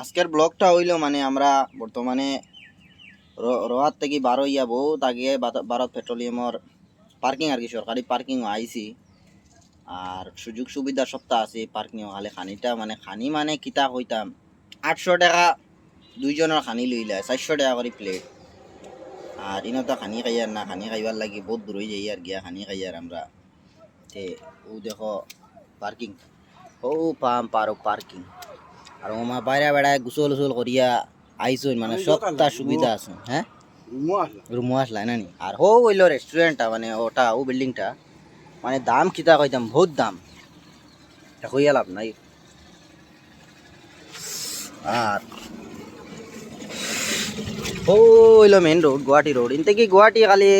আজকের ব্লগটা হইলো মানে আমরা বর্তমানে রোহাত থেকে বারো ইয়া বহুত আগে ভারত পেট্রোলিয়ামর পার্কিং আর কি সরকারি পার্কিং আইছি। আর সুযোগ সুবিধা সপ্তাহ আছে পার্কিং খালি খানিটা মানে খানি মানে কিতা কইতাম 800 টাকা দুইজনের খানি লইলা 400 টাকা করে প্লেট। আর ইনতো খানি খাইয়ার না, খানি খাইবার লাগি বহুত দূর হয়ে যাই আর গিয়া খানি খাইয়ার আমরা তে ও দেখো পার্কিং ও পাম পারো পার্কিং। আর আমার বাইরে বেড়ায় গুসল উসল করিয়া আইসুন মানে সবটা সুবিধা আছে। হ্যাঁ রুমও আসলাই না নি। আর হো হইলো রেস্টুরেন্টটা মানে ওটা ও বিল্ডিংটা মানে দাম কিতা কইতাম বহুত দাম, এটা কইয়া লাভ নাই। আর ও হইলো মেন রোড গুয়াহাটি রোড, ইনতে কি গুয়াহাটি খালি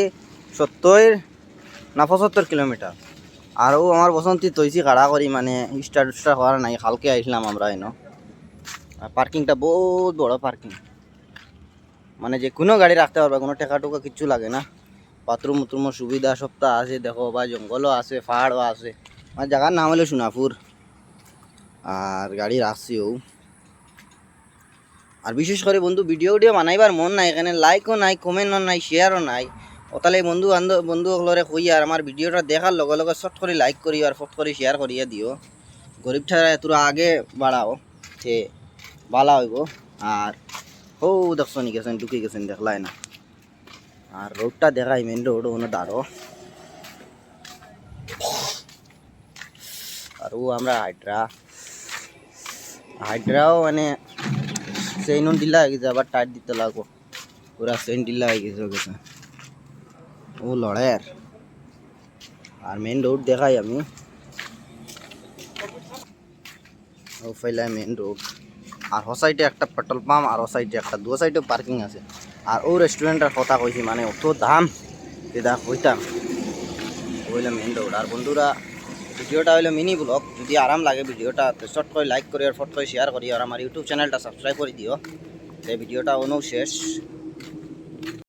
70 না 75 কিলোমিটার। আর ও আমার বসন্তি তৈছি কাড়া করি মানে স্টার স্টার হওয়ার নাই, কালকে আইসলাম আমরা এনো। আর পার্কিংটা বহুত বড় পার্কিং, মানে যে কোনো গাড়ি রাখতে পারবে, কোনো টেকা টুকা কিচ্ছু লাগে না। বাথরুম উথরুমের সুবিধা সবটা আছে দেখো, বা জঙ্গলও আছে পাহাড়ও আছে। আমার জায়গার নাম হলো সোনাপুর। আর গাড়ি রাখছিও। আর বিশেষ করে বন্ধু ভিডিও বানাইবার মন নাই, এখানে লাইকও নাই, কমেন্টও নাই, শেয়ারও নাই। ওতালে বন্ধুসকলরে কই আর আমার ভিডিওটা দেখার লগে লগে শর্ট করে লাইক করি আর ফট করে শেয়ার করিয়া দিও। গরিব ঠারা তোরা আগে বাড়াও সে ভালো হইব। আর ও দেখছো নি গেছেন ঢুকে গেছেন দেখলাই না। আর রোডটা দেখাই মেন রোড ওখানে দাঁড়ো। আর ও আমরা হাইড্রাও মানে চেইন ঢিলা হয়ে গেছে, আবার টাইট দিতে লাগবো, পুরা চেইন ঢিলা হয়ে গেছে ও লড়াইয়ের। আর মেন রোড দেখাই আমি, ও ফাইলাই মেন রোড। আর ও সাইডে একটা পেট্রোল পাম্প, আর ও সাইডে একটা, দু সাইডে পার্কিং আছে। আর ও রেস্টুরেন্টের কথা কইছি মানে অত দাম যেটা কইতাম। ওইলে মেন রোড। আর বন্ধুরা ভিডিওটা হইলো মিনি ব্লগ, যদি আরাম লাগে ভিডিওটা তো শর্ট করে লাইক করি আর ফট করে শেয়ার করি। আর আমার ইউটিউব চ্যানেলটা সাবস্ক্রাইব করে দিও। এই ভিডিওটা অনু শেষ।